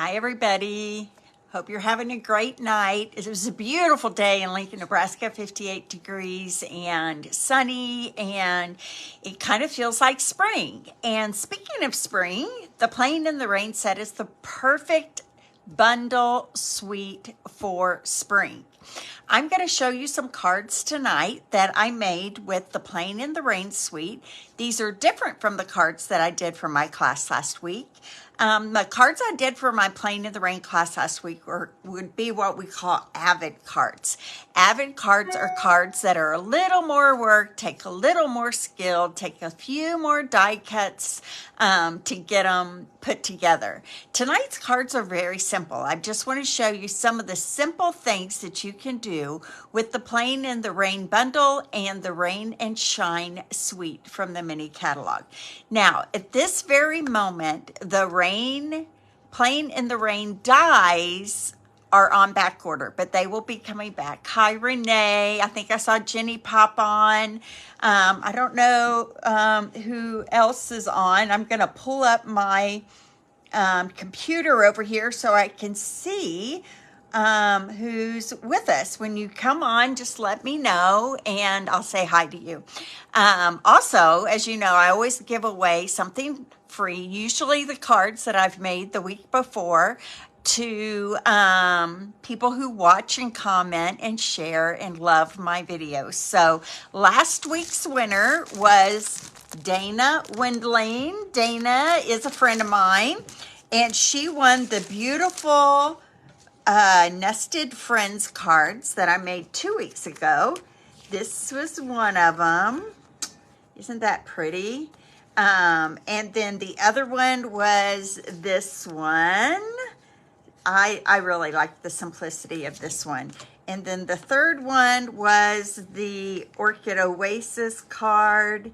Hi, everybody. Hope you're having a great night. It was a beautiful day in Lincoln, Nebraska, 58 degrees and sunny, and it kind of feels like spring. And speaking of spring, the Playing in the Rain set is the perfect bundle suite for spring. I'm going to show you some cards tonight that I made with the Playing in the Rain suite. These are different from the cards that I did for my class last week. The cards I did for my Playing in the Rain class last week would be what we call avid cards. Avid cards are cards that are a little more work, take a little more skill, take a few more die cuts to get them put together. Tonight's cards are very simple. I just want to show you some of the simple things that you can do with the Playing in the Rain bundle and the Rain and Shine suite from the mini catalog. Now, at this very moment, the Playing in the Rain dies are on back order, but they will be coming back. Hi, Renee. I think I saw Jenny pop on. I don't know who else is on. I'm going to pull up my computer over here so I can see who's with us. When you come on, just let me know and I'll say hi to you. Also, as you know, I always give away something free, usually the cards that I've made the week before, to people who watch and comment and share and love my videos. So last week's winner was Dana Wendling. Dana is a friend of mine, and she won the beautiful Nested Friends cards that I made 2 weeks ago. This was one of them. Isn't that pretty? And then the other one was this one. I really like the simplicity of this one. And then the third one was the Orchid Oasis card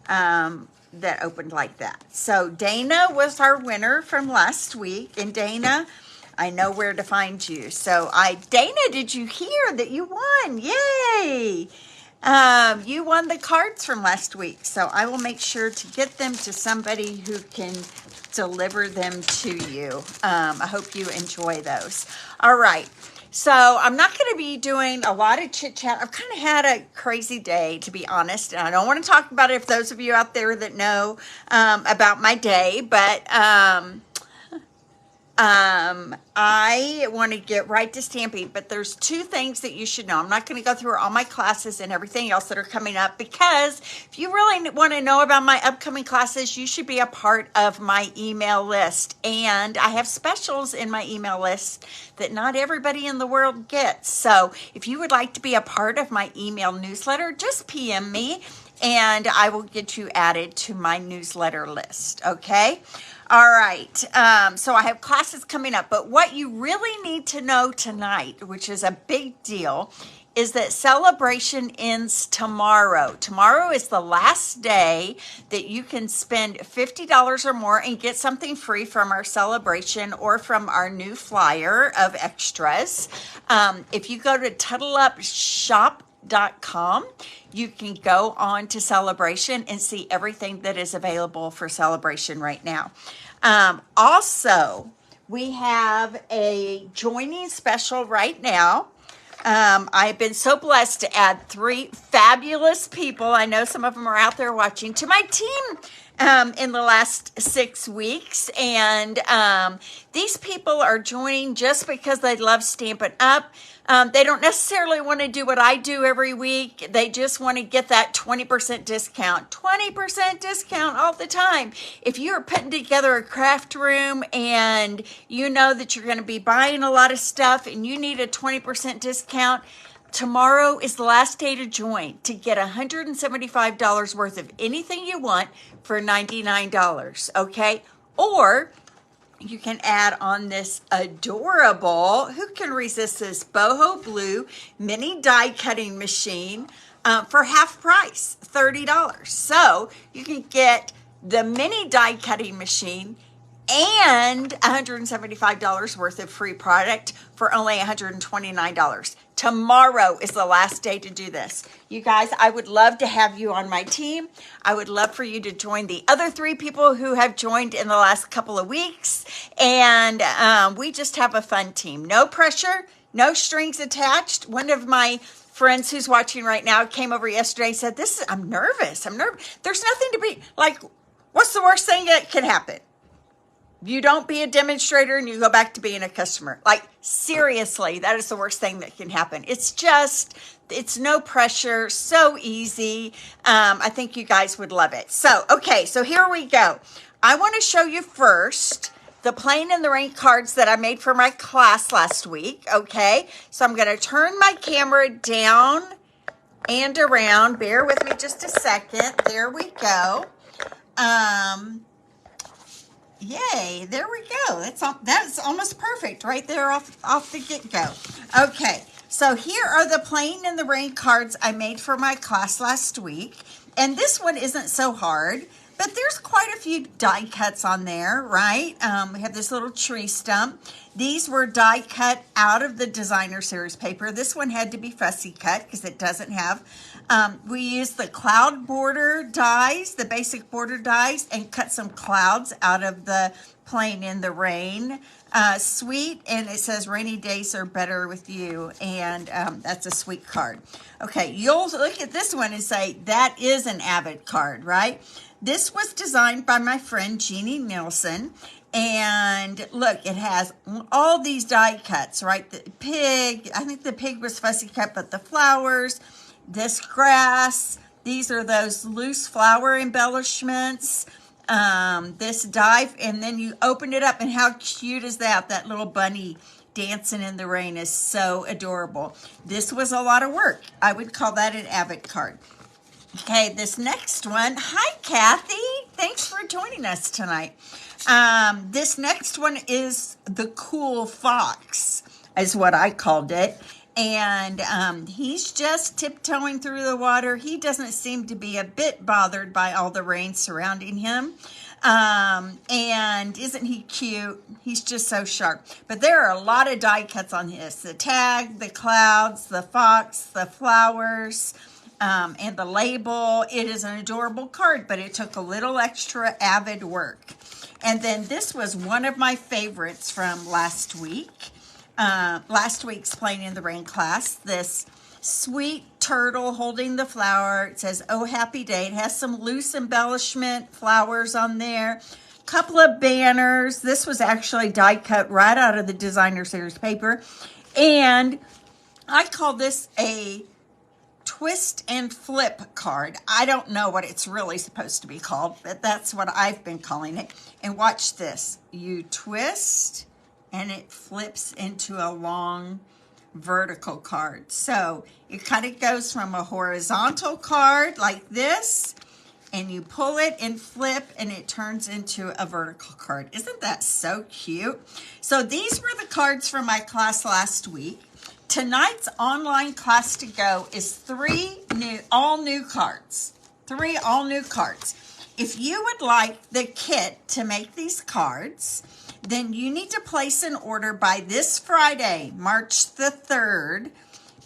that opened like that. So Dana was our winner from last week. And Dana, I know where to find you. So Dana, did you hear that you won? Yay! You won the cards from last week. So I will make sure to get them to somebody who can deliver them to you. I hope you enjoy those. All right. So I'm not going to be doing a lot of chit chat. I've kind of had a crazy day, to be honest, and I don't want to talk about it if those of you out there that know about my day, but I want to get right to stamping, but there's two things that you should know. I'm not going to go through all my classes and everything else that are coming up, because if you really want to know about my upcoming classes, you should be a part of my email list. And I have specials in my email list that not everybody in the world gets. So if you would like to be a part of my email newsletter, just PM me and I will get you added to my newsletter list. Okay. All right, so I have classes coming up, but what you really need to know tonight, which is a big deal, is that celebration ends tomorrow. Tomorrow is the last day that you can spend $50 or more and get something free from our celebration or from our new flyer of extras. If you go to TuddleUpShop.com, you can go on to celebration and see everything that is available for celebration right now. Also, we have a joining special right now. I've been so blessed to add 3 fabulous people. I know some of them are out there watching, to my team in the last 6 weeks. And these people are joining just because they love Stampin' Up. They don't necessarily want to do what I do every week. They just want to get that 20% discount. 20% discount all the time. If you're putting together a craft room and you know that you're going to be buying a lot of stuff and you need a 20% discount, tomorrow is the last day to join to get $175 worth of anything you want for $99, okay? Or you can add on this adorable, who can resist this, boho blue mini die cutting machine for half price, $30. So you can get the mini die cutting machine and $175 worth of free product for only $129. Tomorrow is the last day to do this. You guys, I would love to have you on my team. I would love for you to join the other 3 people who have joined in the last couple of weeks. And we just have a fun team. No pressure, no strings attached. One of my friends who's watching right now came over yesterday and said, I'm nervous. There's nothing to be, like, what's the worst thing that can happen? You don't be a demonstrator and you go back to being a customer. Like, seriously, that is the worst thing that can happen. It's no pressure, so easy. I think you guys would love it. So, okay, so here we go. I want to show you first the Playing in the Rain cards that I made for my class last week, okay? So I'm going to turn my camera down and around. Bear with me just a second. There we go. Yay, there we go. That's almost perfect right there off the get-go. Okay, so here are the Playing in the Rain cards I made for my class last week. And this one isn't so hard, but there's quite a few die cuts on there, right? We have this little tree stump. These were die cut out of the designer series paper. This one had to be fussy cut because it doesn't have. We used the cloud border dies, the basic border dies, and cut some clouds out of the Playing in the Rain suite. And it says rainy days are better with you. And that's a sweet card. Okay, you'll look at this one and say, that is an Avid card, right? This was designed by my friend Jeannie Nielsen. And look, it has all these die cuts, right? The pig, I think the pig was fussy cut, but the flowers, this grass, these are those loose flower embellishments, this die, and then you open it up, and how cute is that? That little bunny dancing in the rain is so adorable. This was a lot of work. I would call that an Avid card. Okay, this next one. Hi, Kathy. Thanks for joining us tonight. This next one is the Cool Fox, is what I called it. And he's just tiptoeing through the water. He doesn't seem to be a bit bothered by all the rain surrounding him. And isn't he cute? He's just so sharp. But there are a lot of die cuts on this. The tag, the clouds, the fox, the flowers, and the label. It is an adorable card, but it took a little extra Avid work. And then this was one of my favorites from last week. Last week's Playing in the Rain class. This sweet turtle holding the flower. It says, oh, happy day. It has some loose embellishment, flowers on there. Couple of banners. This was actually die cut right out of the designer series paper. And I call this a twist and flip card. I don't know what it's really supposed to be called, but that's what I've been calling it. And watch this. You twist and it flips into a long vertical card. So it kind of goes from a horizontal card like this, and you pull it and flip, and it turns into a vertical card. Isn't that so cute? So these were the cards from my class last week. Tonight's online class to go is all new cards. 3 all new cards. If you would like the kit to make these cards, then you need to place an order by this Friday, March the 3rd,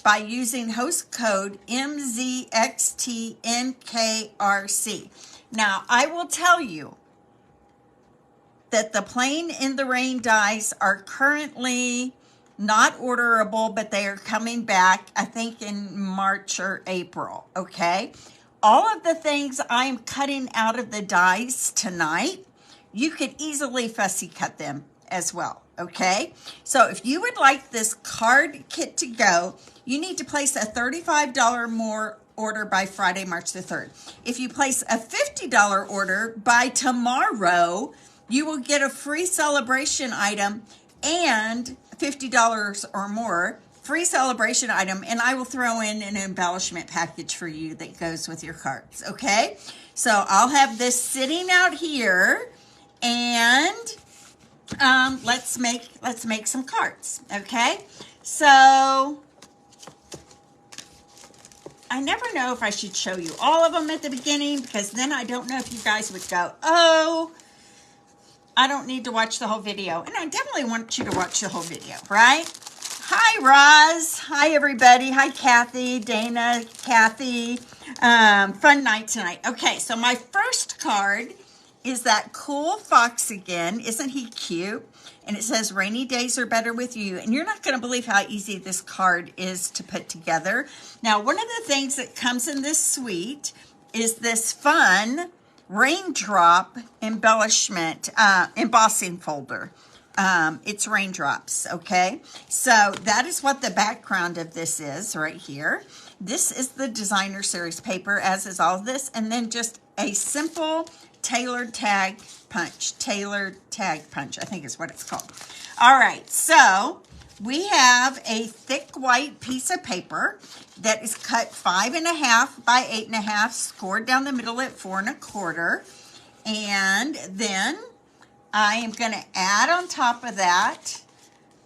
by using host code MZXTNKRC. Now, I will tell you that the Playing in the Rain dies are currently not orderable, but they are coming back, I think, in March or April, okay? All of the things I'm cutting out of the dies tonight, you could easily fussy cut them as well, okay? So if you would like this card kit to go, you need to place a $35 more order by Friday, March the 3rd. If you place a $50 order by tomorrow, you will get a free celebration item and $50 or more free celebration item, and I will throw in an embellishment package for you that goes with your cards, okay? So I'll have this sitting out here, and let's make some cards, okay? So I never know if I should show you all of them at the beginning, because then I don't know if you guys would go, oh, I don't need to watch the whole video. And I definitely want you to watch the whole video, right? Hi, Roz. Hi, everybody. Hi, Kathy, Dana, Kathy. Fun night tonight. Okay, so my first card is that cool fox again. Isn't he cute? And it says, rainy days are better with you. And you're not going to believe how easy this card is to put together. Now, one of the things that comes in this suite is this fun raindrop embellishment embossing folder. It's raindrops, okay? So that is what the background of this is right here. This is the designer series paper, as is all of this, and then just a simple tailored tag punch. Tailored tag punch, I think is what it's called. All right, so we have a thick white piece of paper that is cut 5.5 by 8.5, scored down the middle at 4 1/4, and then I am going to add on top of that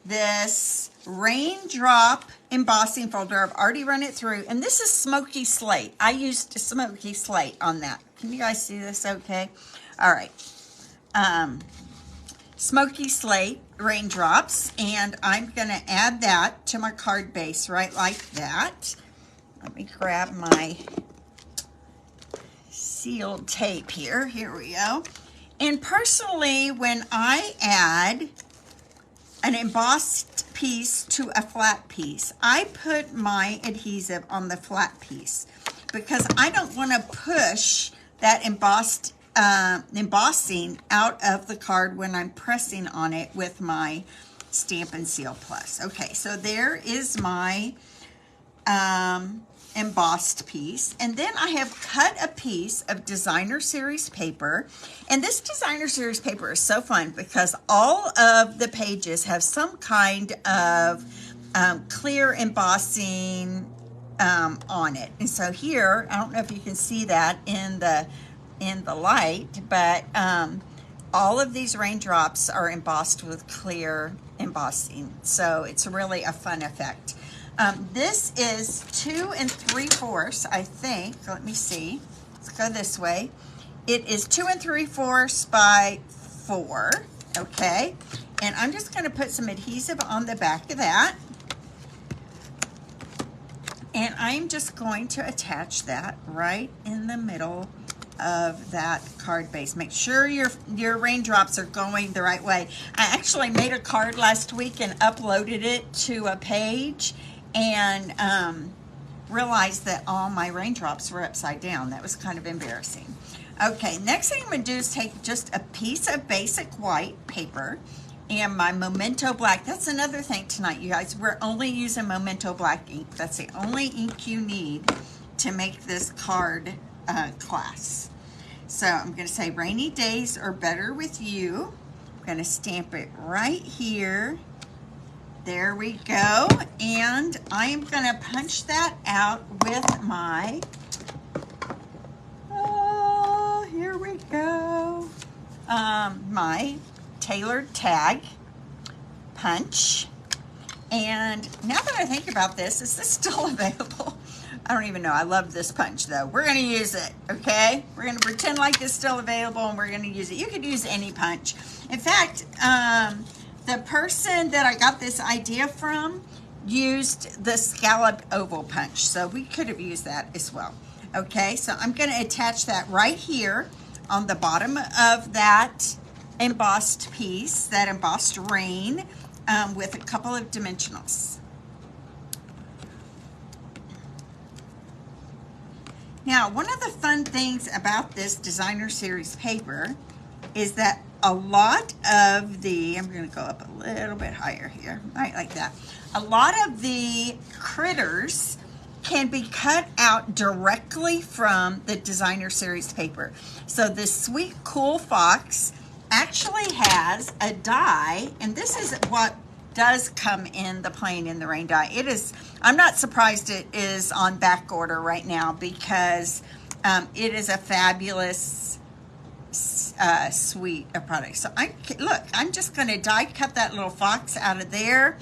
this raindrop embossing folder. I've already run it through, and this is smoky slate. I used smoky slate on that. Can you guys see this okay? All right. Smoky slate raindrops, and I'm going to add that to my card base right like that. Let me grab my sealed tape here. Here we go. And personally, when I add an embossed piece to a flat piece, I put my adhesive on the flat piece because I don't want to push that embossing out of the card when I'm pressing on it with my Stampin' Seal Plus. Okay, so there is my embossed piece, and then I have cut a piece of designer series paper, and this designer series paper is so fun because all of the pages have some kind of clear embossing on it. And so here, I don't know if you can see that in the light, but all of these raindrops are embossed with clear embossing, so it's really a fun effect. This is 2 3/4, I think. Let me see. Let's go this way. It is 2 3/4 by 4. Okay. And I'm just going to put some adhesive on the back of that. And I'm just going to attach that right in the middle of that card base. Make sure your raindrops are going the right way. I actually made a card last week and uploaded it to a page, and realized that all my raindrops were upside down. That was kind of embarrassing. Okay, next thing I'm going to do is take just a piece of basic white paper and my Memento Black. That's another thing tonight, you guys. We're only using Memento Black ink. That's the only ink you need to make this card class. So I'm going to say rainy days are better with you. I'm going to stamp it right here. There we go, and I am going to punch that out with my, here we go, my tailored tag punch. And now that I think about this, is this still available? I don't even know. I love this punch, though. We're going to use it, okay? We're going to pretend like it's still available, and we're going to use it. You could use any punch. In fact, the person that I got this idea from used the scalloped oval punch, so we could have used that as well. Okay, so I'm going to attach that right here on the bottom of that embossed piece, that embossed rain, with a couple of dimensionals. Now, one of the fun things about this designer series paper is that a lot of the, I'm going to go up a little bit higher here, right like that. A lot of the critters can be cut out directly from the designer series paper. So this sweet cool fox actually has a die, and this is what does come in the plain in the rain die. It is, I'm not surprised it is on back order right now because it is a fabulous suite of products. So I'm just going to die cut that little fox out of there,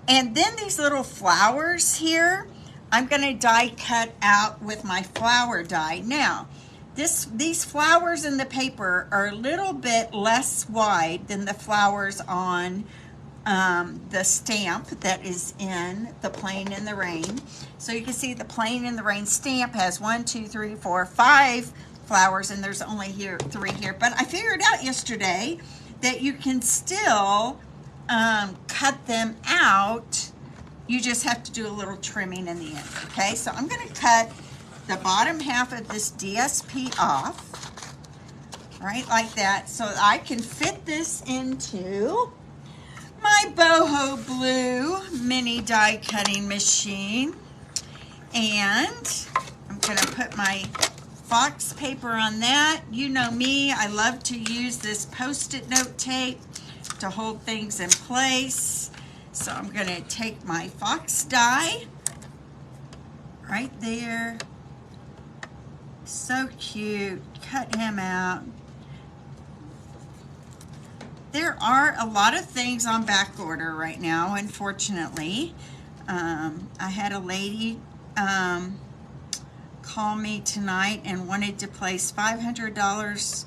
and then these little flowers here I'm going to die cut out with my flower die. Now these flowers in the paper are a little bit less wide than the flowers on the stamp that is in the Playing in the Rain. So you can see the Playing in the Rain stamp has 1, 2, 3, 4, 5 flowers, and there's only 3 here. But I figured out yesterday that you can still cut them out. You just have to do a little trimming in the end, okay? So I'm gonna cut the bottom half of this DSP off, right, like that, so I can fit this into my boho blue mini die cutting machine. And I'm gonna put my Fox paper on that. You know me, I love to use this Post-it note tape to hold things in place. So I'm gonna take my Fox die right there. So cute, cut him out. There are a lot of things on back order right now, unfortunately. I had a lady call me tonight and wanted to place $500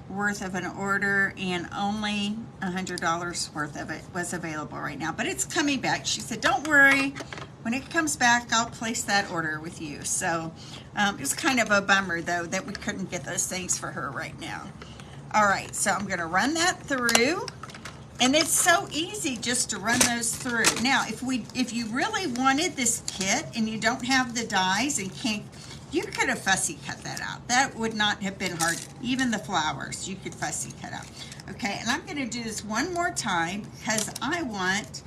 worth of an order, and only $100 worth of it was available right now, but it's coming back. She said, don't worry, when it comes back, I'll place that order with you. So it was kind of a bummer though that we couldn't get those things for her right now. All right, so I'm gonna run that through, and it's so easy just to run those through. Now, if you really wanted this kit and you don't have the dies and can't, you could have fussy cut that out. That would not have been hard. Even the flowers, you could fussy cut out. Okay, and I'm gonna do this one more time because I want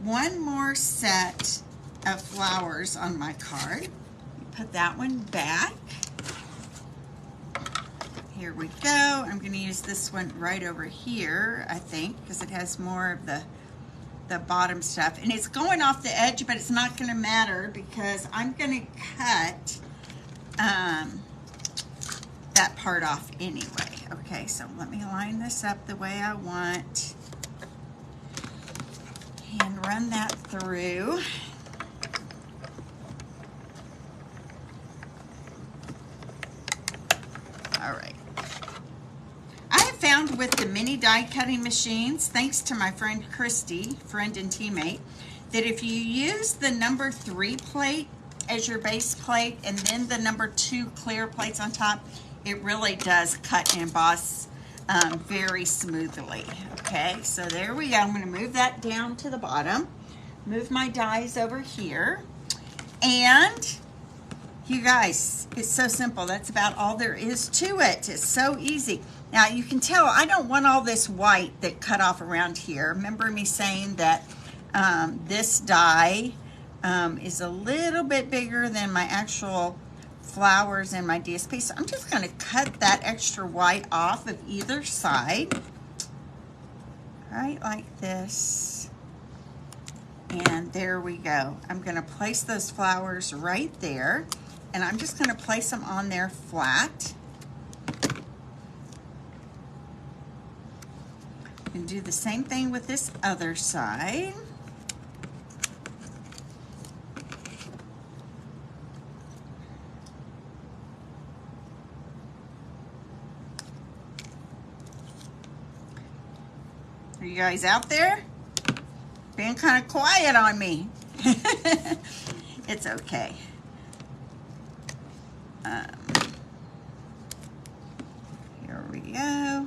one more set of flowers on my card. Put that one back. Here we go. I'm gonna use this one right over here, I think, because it has more of the bottom stuff. And it's going off the edge, but it's not gonna matter because I'm gonna cut that part off anyway. Okay, so let me line this up the way I want and run that through. All right. I have found with the mini die cutting machines, thanks to my friend Christy, friend and teammate, that if you use the number 3 plate as your base plate and then the number 2 clear plates on top, it really does cut and emboss very smoothly. Okay, so there we go. I'm going to move that down to the bottom, move my dies over here, and you guys, it's so simple. That's about all there is to it. It's so easy. Now you can tell I don't want all this white that cut off around here. Remember me saying that this die is a little bit bigger than my actual flowers in my DSP. So I'm just going to cut that extra white off of either side. Right like this. And there we go. I'm going to place those flowers right there. And I'm just going to place them on there flat. And do the same thing with this other side. Are you guys out there? Being kind of quiet on me. It's okay. Here we go.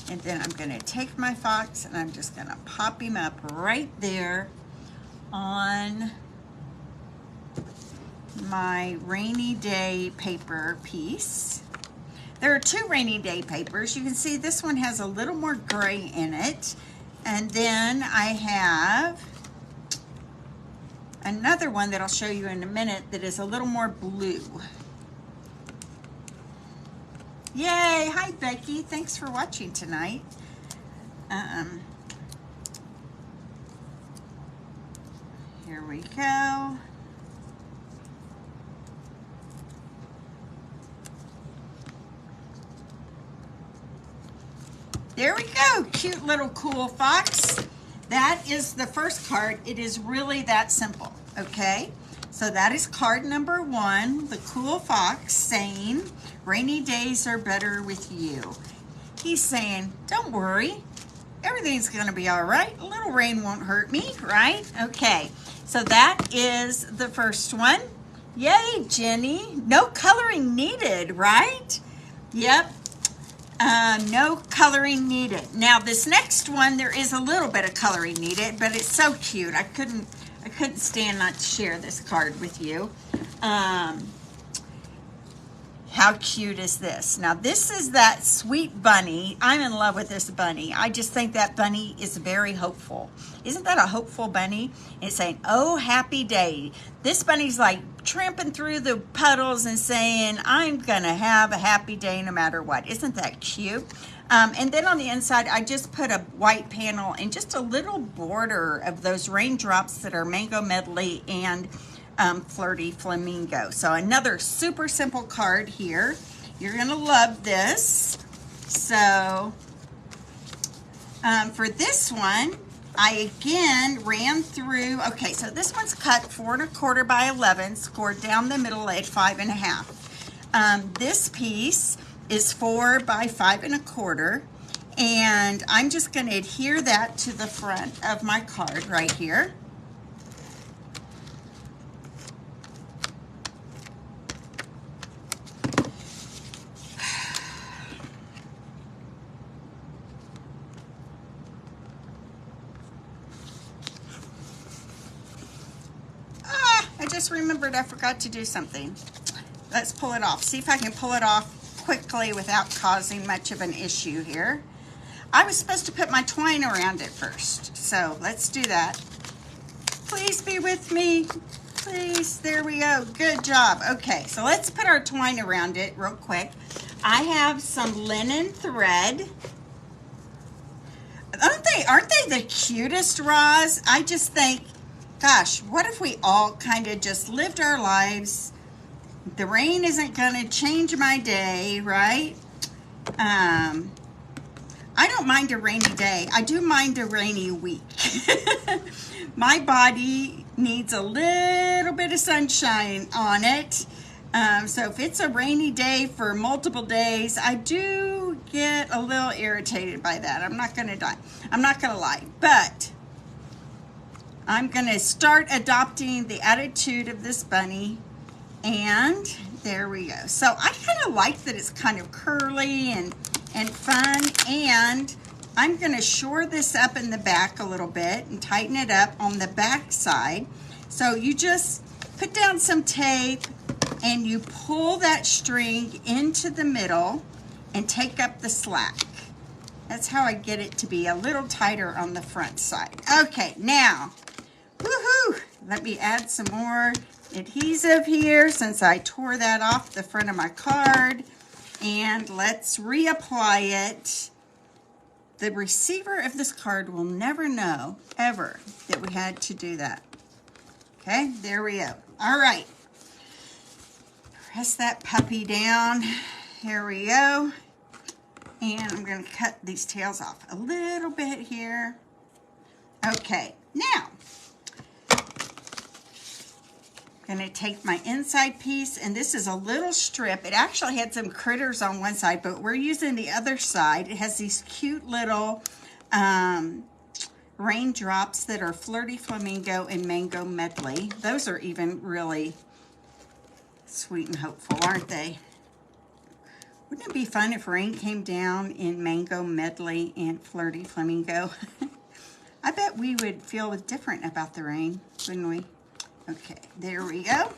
And then I'm going to take my Fox and I'm just going to pop him up right there on my rainy day paper piece. There are 2 rainy day papers. You can see this one has a little more gray in it. And then I have another one that I'll show you in a minute that is a little more blue. Yay! Hi Becky, thanks for watching tonight. Here we go. There we go, cute little cool fox. That is the first card. It is really that simple, okay? So that is card number 1, the cool fox saying, rainy days are better with you. He's saying, don't worry, everything's gonna be all right. A little rain won't hurt me, right? Okay, so that is the first one. Yay, Jenny. No coloring needed, right? Yep. No coloring needed. Now this next one, there is a little bit of coloring needed, but it's so cute. I couldn't stand not to share this card with you. How cute is this? Now this is that sweet bunny. I'm in love with this bunny. I just think that bunny is very hopeful. Isn't that a hopeful bunny? It's saying, oh, happy day. This bunny's like tramping through the puddles and saying, I'm gonna have a happy day no matter what. Isn't that cute? And then on the inside, I just put a white panel and just a little border of those raindrops that are Mango Medley and Flirty Flamingo. So another super simple card here. You're gonna love this. So for this one, I again ran through, okay, so this one's cut 4 1/4 by 11, scored down the middle at 5 1/2. This piece is 4 by 5 1/4, and I'm just gonna adhere that to the front of my card right here. I just remembered I forgot to do something. Let's pull it off. See if I can pull it off quickly without causing much of an issue here. I was supposed to put my twine around it first, so let's do that. Please be with me. Please, there we go. Good job. Okay, so let's put our twine around it real quick. I have some linen thread. Aren't they the cutest, Roz? I just think, gosh, what if we all kind of just lived our lives? The rain isn't going to change my day, right? I don't mind a rainy day. I do mind a rainy week. My body needs a little bit of sunshine on it. So if it's a rainy day for multiple days, I do get a little irritated by that. I'm not going to lie. But I'm going to start adopting the attitude of this bunny, and there we go. So I kind of like that it's kind of curly and fun, and I'm going to shore this up in the back a little bit and tighten it up on the back side. So you just put down some tape and you pull that string into the middle and take up the slack. That's how I get it to be a little tighter on the front side. Okay, now, woohoo! Let me add some more adhesive here since I tore that off the front of my card. And let's reapply it. The receiver of this card will never know, ever, that we had to do that. Okay, there we go. All right. Press that puppy down. Here we go. And I'm going to cut these tails off a little bit here. Okay, now I'm going to take my inside piece, and this is a little strip. It actually had some critters on one side, but we're using the other side. It has these cute little raindrops that are Flirty Flamingo and Mango Medley. Those are even really sweet and hopeful, aren't they? Wouldn't it be fun if rain came down in Mango Medley and Flirty Flamingo? I bet we would feel different about the rain, wouldn't we? Okay, there we go.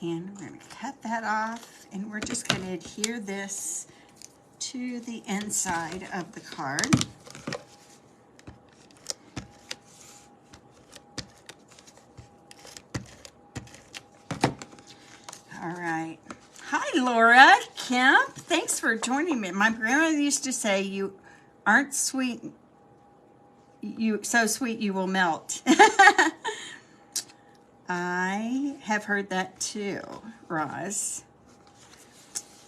And I'm going to cut that off, and we're just going to adhere this to the inside of the card. All right. Hi, Laura Kemp. Thanks for joining me. My grandmother used to say, you aren't sweet. So sweet you will melt. I have heard that too, Roz.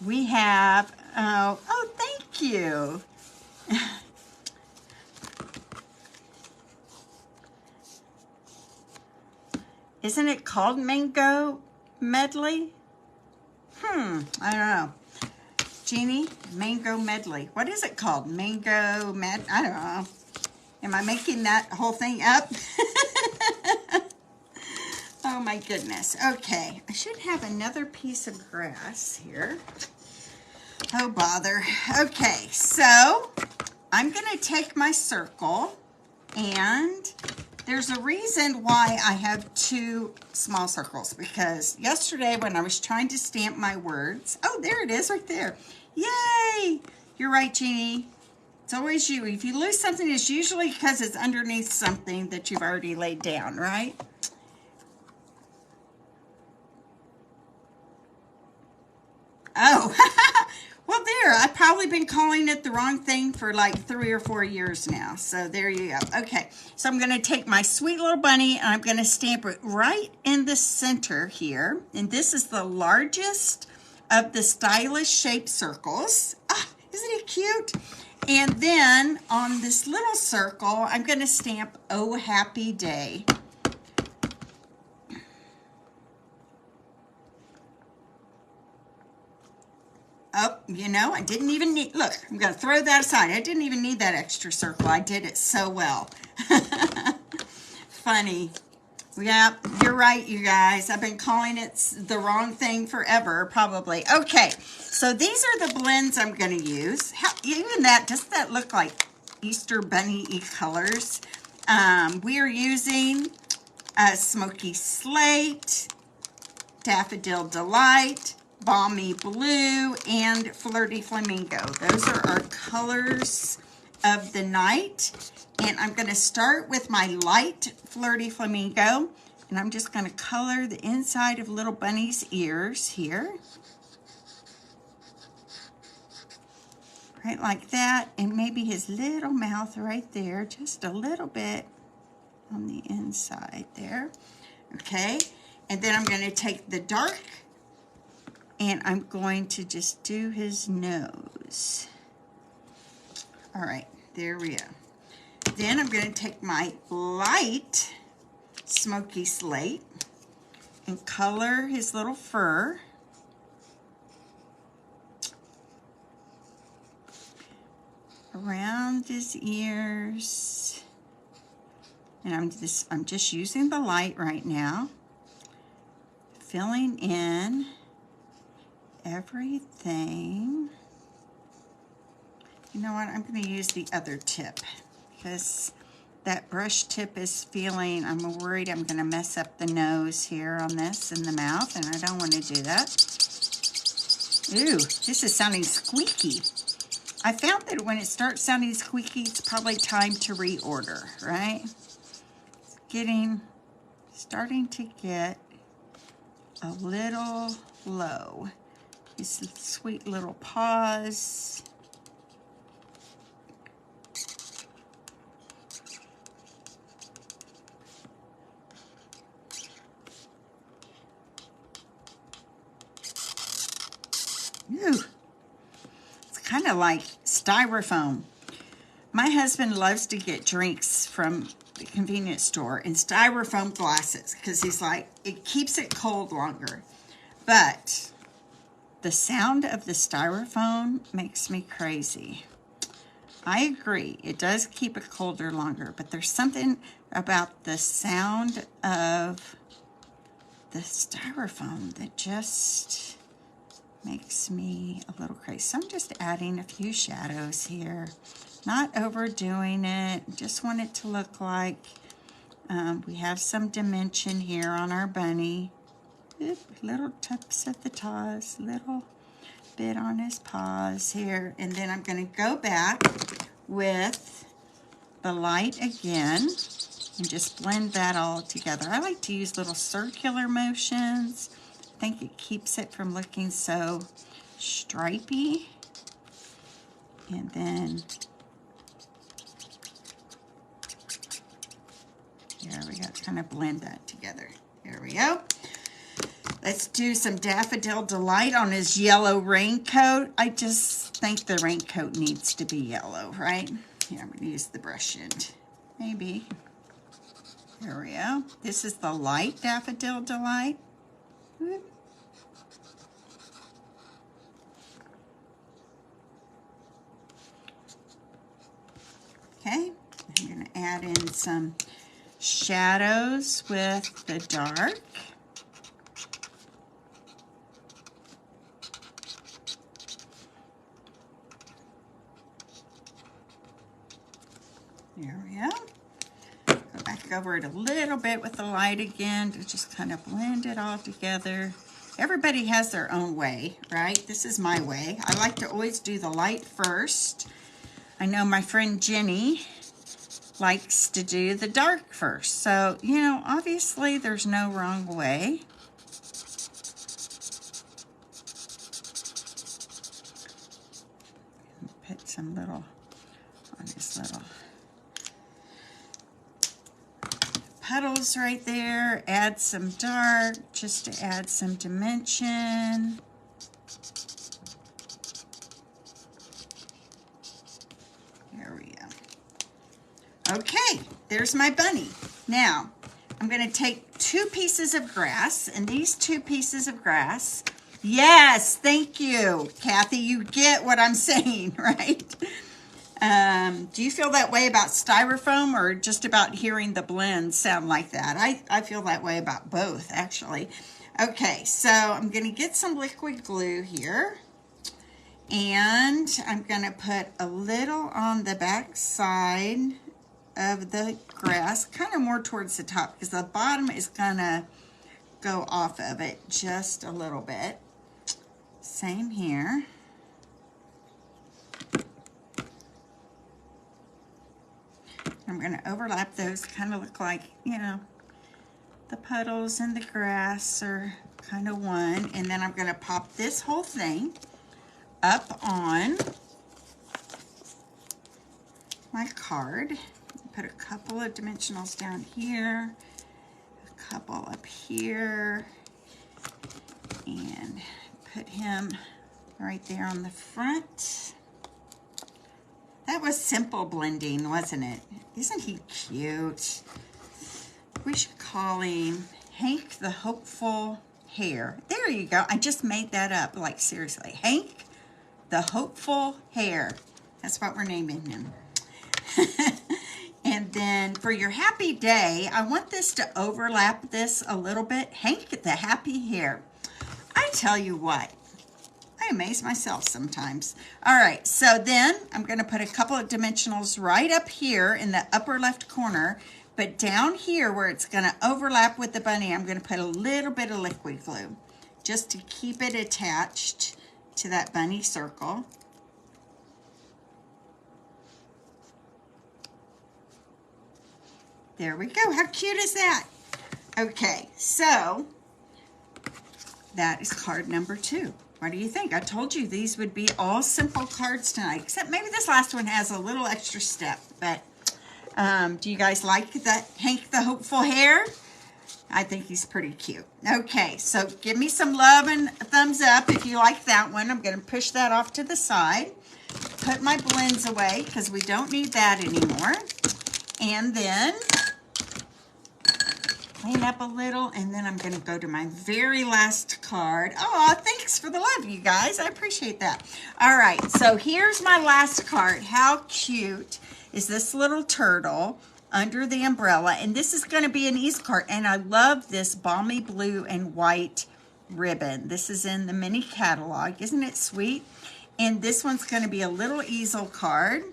We have, oh, thank you. Isn't it called Mango Medley? I don't know. Jeannie, mango medley. What is it called? Mango med, I don't know. Am I making that whole thing up? Oh my goodness. Okay, I should have another piece of grass here. Oh bother. Okay, so I'm gonna take my circle, and there's a reason why I have two small circles, because yesterday when I was trying to stamp my words, oh, there it is right there. Yay! You're right, Jeannie. It's always you. If you lose something, it's usually because it's underneath something that you've already laid down, right? Oh, well there, I've probably been calling it the wrong thing for like 3 or 4 years now. So there you go. Okay, so I'm gonna take my sweet little bunny and I'm gonna stamp it right in the center here. And this is the largest of the stylish shaped circles. Ah, isn't it cute? And then on this little circle, I'm gonna stamp Oh Happy Day. Oh, you know, I didn't even need, look, I'm going to throw that aside. I didn't even need that extra circle. I did it so well. Funny. Yeah, you're right, you guys. I've been calling it the wrong thing forever, probably. Okay, so these are the blends I'm going to use. Even that, doesn't that look like Easter Bunny-y colors? We are using Smoky Slate, Daffodil Delight, Balmy Blue, and Flirty Flamingo. Those are our colors of the night. And I'm going to start with my light Flirty Flamingo. And I'm just going to color the inside of Little Bunny's ears here. Right like that. And maybe his little mouth right there. Just a little bit on the inside there. Okay. And then I'm going to take the dark and I'm going to just do his nose. All right, there we go. Then I'm going to take my light Smoky Slate and color his little fur. Around his ears. And I'm just using the light right now. Filling in everything. You know what, I'm going to use the other tip because that brush tip is feeling, I'm worried I'm going to mess up the nose here on this and the mouth, and I don't want to do that. Ooh, this is sounding squeaky. I found that when it starts sounding squeaky, it's probably time to reorder, right? It's starting to get a little low. His sweet little paws. Ooh, it's kind of like styrofoam. My husband loves to get drinks from the convenience store in styrofoam glasses because he's like, it keeps it cold longer. But the sound of the styrofoam makes me crazy. I agree, it does keep it colder longer, but there's something about the sound of the styrofoam that just makes me a little crazy. So I'm just adding a few shadows here, not overdoing it. Just want it to look like we have some dimension here on our bunny. Oop, little tips of the toes, little bit on his paws here. And then I'm going to go back with the light again and just blend that all together. I like to use little circular motions. I think it keeps it from looking so stripy. And then there we go, kind of blend that together. There we go. Let's do some Daffodil Delight on his yellow raincoat. I just think the raincoat needs to be yellow, right? Here, I'm going to use the brush end. Maybe. There we go. This is the light Daffodil Delight. Whoop. Okay, I'm going to add in some shadows with the dark. There we go. Go back over it a little bit with the light again to just kind of blend it all together. Everybody has their own way, right? This is my way. I like to always do the light first. I know my friend Jenny likes to do the dark first. So, you know, obviously there's no wrong way. Put some little on this little puddles right there. Add some dark just to add some dimension. There we go. Okay, there's my bunny. Now, I'm going to take 2 pieces of grass, and these 2 pieces of grass, yes, thank you, Kathy, you get what I'm saying, right? Do you feel that way about styrofoam or just about hearing the blend sound like that? I feel that way about both, actually. Okay, so I'm going to get some liquid glue here, and I'm going to put a little on the back side of the grass, kind of more towards the top, because the bottom is going to go off of it just a little bit. Same here. I'm going to overlap those, kind of look like, you know, the puddles and the grass are kind of one. And then I'm going to pop this whole thing up on my card. Put a couple of dimensionals down here, a couple up here, and put him right there on the front. That was simple blending, wasn't it? Isn't he cute? We should call him Hank the Hopeful Hare. There you go. I just made that up, like seriously. Hank the Hopeful Hare. That's what we're naming him. And then for your happy day, I want this to overlap this a little bit. Hank the Happy Hare. I tell you what. I amaze myself sometimes. All right, so then I'm going to put a couple of dimensionals right up here in the upper left corner, but down here where it's going to overlap with the bunny, I'm going to put a little bit of liquid glue just to keep it attached to that bunny circle. There we go. How cute is that? Okay, so that is card number 2. What do you think? I told you these would be all simple cards tonight, except maybe this last one has a little extra step. But do you guys like the Hank the Hopeful Hare? I think he's pretty cute. Okay, so give me some love and a thumbs up if you like that one. I'm going to push that off to the side. Put my blends away because we don't need that anymore. And then clean up a little, and then I'm going to go to my very last card. Oh, thanks for the love, you guys. I appreciate that. All right, so here's my last card. How cute is this little turtle under the umbrella? And this is going to be an easel card, and I love this balmy blue and white ribbon. This is in the mini catalog. Isn't it sweet? And this one's going to be a little easel card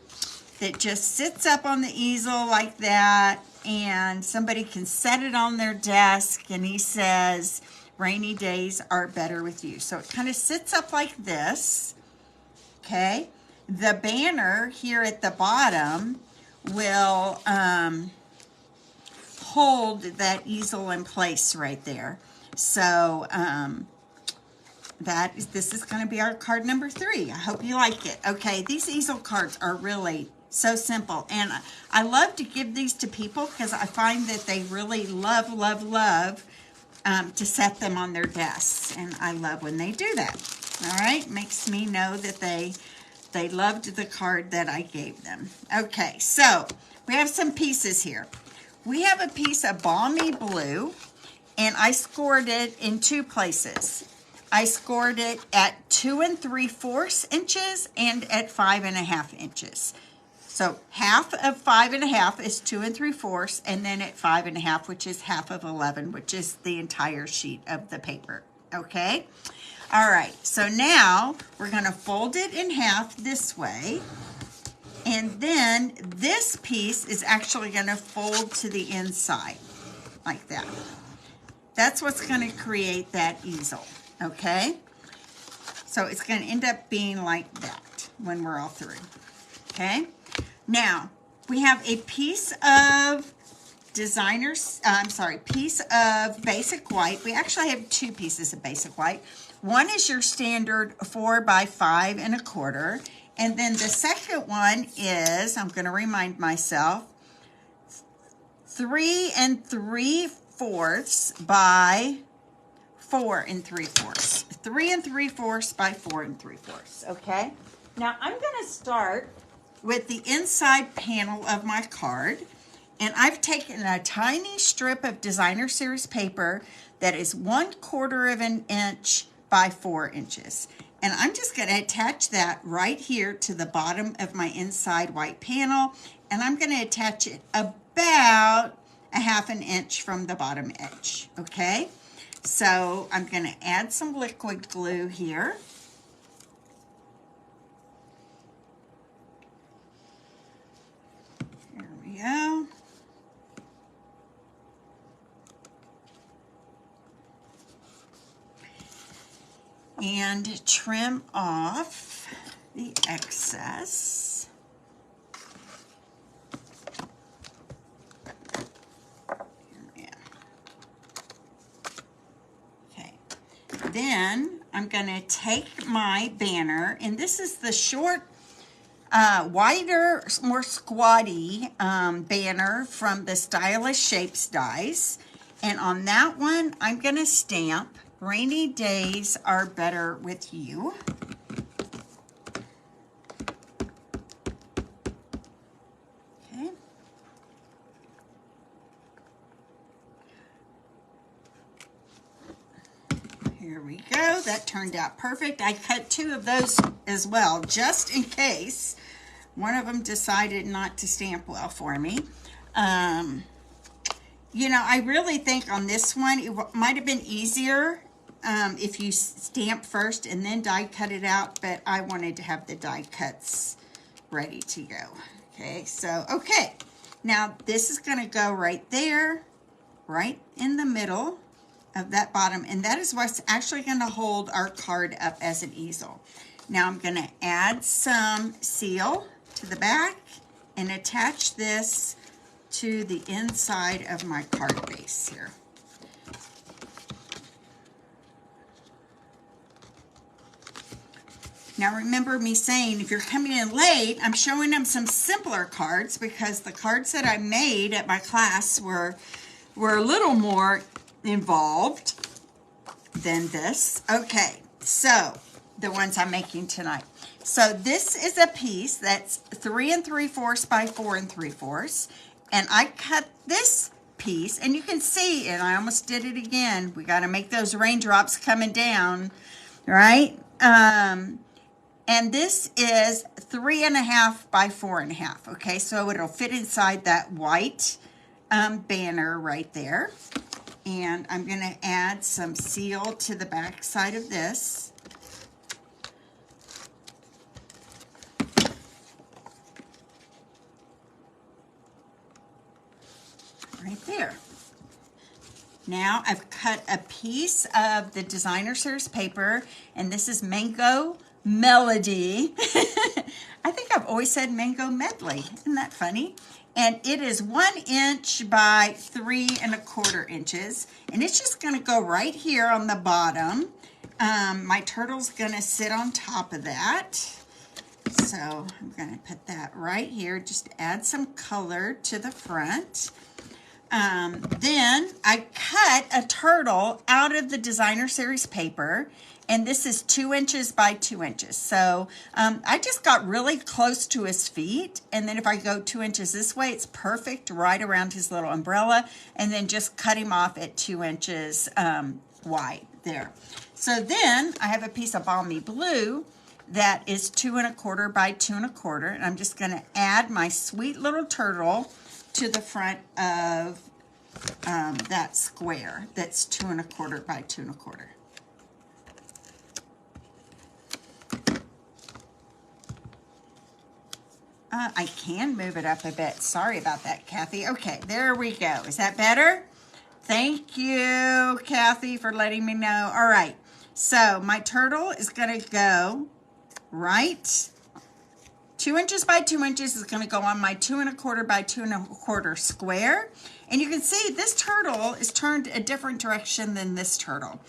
that just sits up on the easel like that, and somebody can set it on their desk, and he says, rainy days are better with you. So it kind of sits up like this, okay? The banner here at the bottom will hold that easel in place right there. So this is going to be our card number 3. I hope you like it. Okay, these easel cards are really so simple, and I love to give these to people because I find that they really love to set them on their desks, and I love when they do that. All right, makes me know that they loved the card that I gave them. Okay, so we have some pieces here. We have a piece of balmy blue, and I scored it in 2 places. I scored it at 2 3/4 inches and at 5 1/2 inches. So half of 5 1/2 is 2 3/4, and then at 5 1/2, which is half of 11, which is the entire sheet of the paper. Okay. All right. So now we're going to fold it in half this way. And then this piece is actually going to fold to the inside like that. That's what's going to create that easel. Okay. So it's going to end up being like that when we're all through. Okay. Now, we have a piece of piece of basic white. We actually have 2 pieces of basic white. One is your standard 4 by 5 1/4. And then the second one is, I'm going to remind myself, 3 3/4 by 4 3/4. 3 3/4 by 4 3/4. Okay. Now, I'm going to start with the inside panel of my card, and I've taken a tiny strip of designer series paper that is 1/4 of an inch by 4 inches, and I'm just going to attach that right here to the bottom of my inside white panel, and I'm going to attach it about 1/2 inch from the bottom edge. Okay, so I'm going to add some liquid glue here. Go. And trim off the excess. Okay. Then I'm going to take my banner, and this is the short wider, more squatty banner from the Stylish Shapes dies. And on that one, I'm going to stamp Rainy Days Are Better With You. Okay. Here we go. That turned out perfect. I cut 2 of those as well, just in case one of them decided not to stamp well for me. You know, I really think on this one, it might have been easier if you stamp first and then die cut it out, but I wanted to have the die cuts ready to go. Okay, so, okay. Now, this is going to go right there, right in the middle of that bottom, and that is what's actually going to hold our card up as an easel. Now, I'm going to add some seal to the back and attach this to the inside of my card base here. Now remember me saying if you're coming in late, I'm showing them some simpler cards because the cards that I made at my class were a little more involved than this. Okay, so the ones I'm making tonight. So this is a piece that's 3 3/4 by 4 3/4, and I cut this piece, and you can see, and I almost did it again. We got to make those raindrops coming down, right? And this is 3 1/2 by 4 1/2. Okay, so it'll fit inside that white banner right there. And I'm going to add some seal to the back side of this. Right there. Now I've cut a piece of the designer series paper, and this is Mango Melody. I think I've always said Mango Medley. Isn't that funny? And it is 1 inch by 3 1/4 inches, and it's just going to go right here on the bottom. My turtle's going to sit on top of that. So I'm going to put that right here, just add some color to the front. Then I cut a turtle out of the designer series paper, and this is 2 inches by 2 inches. So I just got really close to his feet, and then if I go 2 inches this way, it's perfect right around his little umbrella, and then just cut him off at 2 inches wide there. So then I have a piece of balmy blue that is 2 1/4 by 2 1/4, and I'm just going to add my sweet little turtle to the front of that square that's 2 1/4 by 2 1/4. I can move it up a bit. Sorry about that, Kathy. Okay, there we go. Is that better? Thank you, Kathy, for letting me know. All right, so my turtle is going to go right 2 inches by 2 inches is going to go on my 2 1/4 by 2 1/4 square. And you can see this turtle is turned a different direction than this turtle.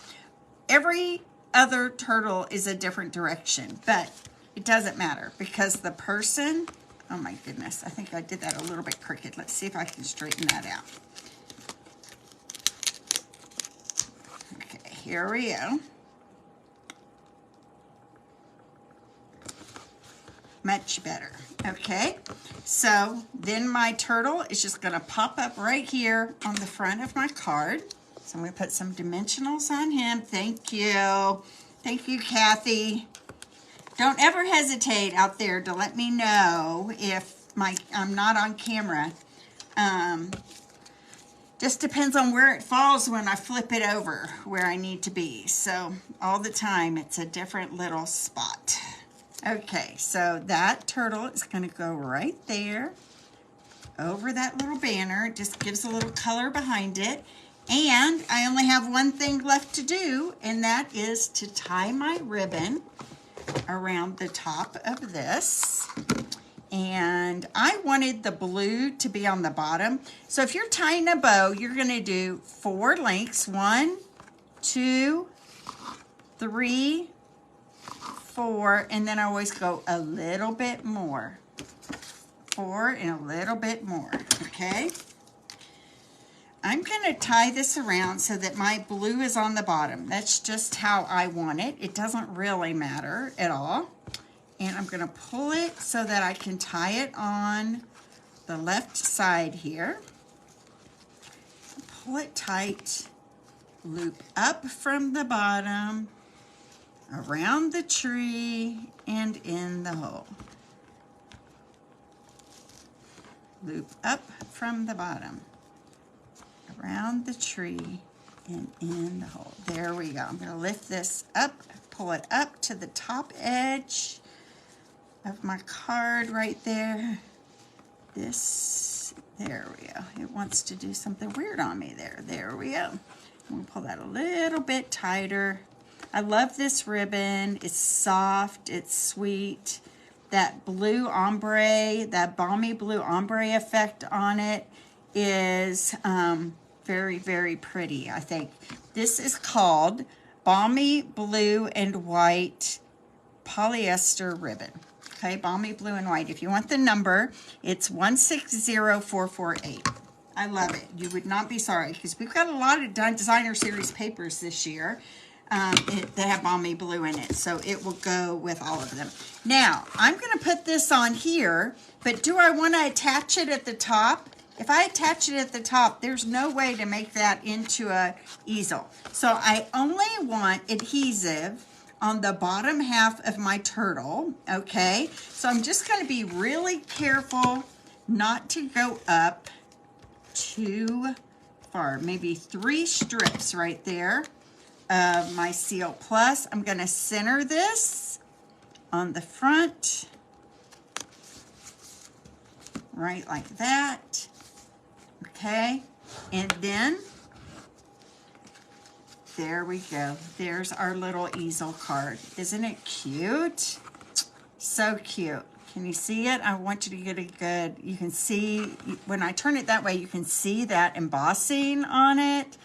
Every other turtle is a different direction, but it doesn't matter because the person, oh my goodness, I think I did that a little bit crooked. Let's see if I can straighten that out. Okay, here we go. Much better. Okay, so then my turtle is just going to pop up right here on the front of my card. So I'm going to put some dimensionals on him. Thank you. Thank you, Kathy. Don't ever hesitate out there to let me know if I'm not on camera. Just depends on where it falls when I flip it over where I need to be. So all the time it's a different little spot. Okay, so that turtle is going to go right there over that little banner. It just gives a little color behind it. And I only have one thing left to do, and that is to tie my ribbon around the top of this. And I wanted the blue to be on the bottom. So if you're tying a bow, you're going to do 4 lengths. 1, 2, 3, 4, and then I always go a little bit more. 4 and a little bit more, okay? I'm going to tie this around so that my blue is on the bottom. That's just how I want it. It doesn't really matter at all. And I'm going to pull it so that I can tie it on the left side here. Pull it tight, loop up from the bottom, around the tree, and in the hole. Loop up from the bottom, around the tree, and in the hole. There we go. I'm going to lift this up, pull it up to the top edge of my card right there. There we go. It wants to do something weird on me there. There we go. I'm going to pull that a little bit tighter. I love this ribbon. It's soft, it's sweet. That blue ombre, that balmy blue ombre effect on it is very, very pretty, I think. This is called Balmy Blue and White Polyester Ribbon. Okay, Balmy Blue and White. If you want the number, it's 160448. I love it. You would not be sorry because we've got a lot of designer series papers this year. They have balmy blue in it, so it will go with all of them. Now, I'm going to put this on here, but do I want to attach it at the top? If I attach it at the top, there's no way to make that into a easel. So I only want adhesive on the bottom half of my turtle, okay? So I'm just going to be really careful not to go up too far. Maybe 3 strips right there of my Seal Plus. I'm going to center this on the front, right like that, okay? And then, there we go. There's our little easel card. Isn't it cute? So cute. Can you see it? I want you to get a good, you can see, when I turn it that way, you can see that embossing on it.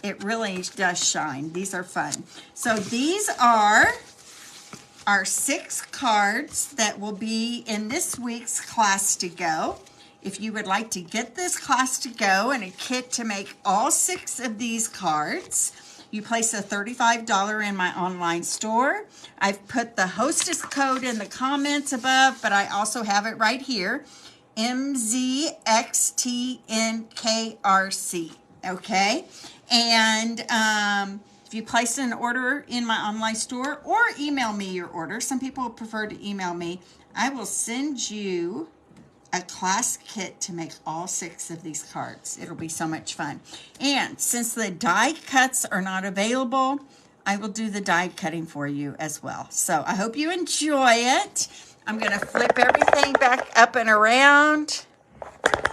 It really does shine. These are fun. So these are our 6 cards that will be in this week's class to go. If you would like to get this class to go and a kit to make all 6 of these cards, you place a $35 in my online store. I've put the hostess code in the comments above, but I also have it right here, MZXTNKRC. Okay, and If you place an order in my online store or email me your order, some people prefer to email me, I will send you a class kit to make all 6 of these cards. It'll be so much fun. And since the die cuts are not available, I will do the die cutting for you as well. So I hope you enjoy it. I'm going to flip everything back up and around.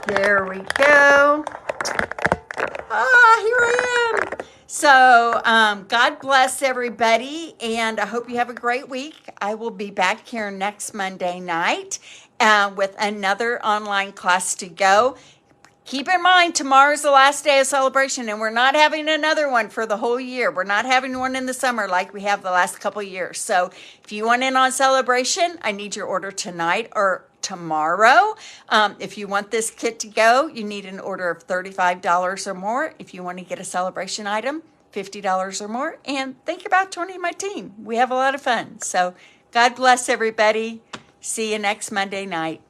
There we go. Here I am. So God bless everybody, and I hope you have a great week. I will be back here next Monday night with another online class to go. Keep in mind, tomorrow's the last day of celebration, and we're not having another one for the whole year. We're not having one in the summer like we have the last couple of years. So if you want in on celebration, I need your order tonight or tomorrow. If you want this kit to go, you need an order of $35 or more. If you want to get a celebration item, $50 or more. And think about joining my team. We have a lot of fun. So God bless everybody. See you next Monday night.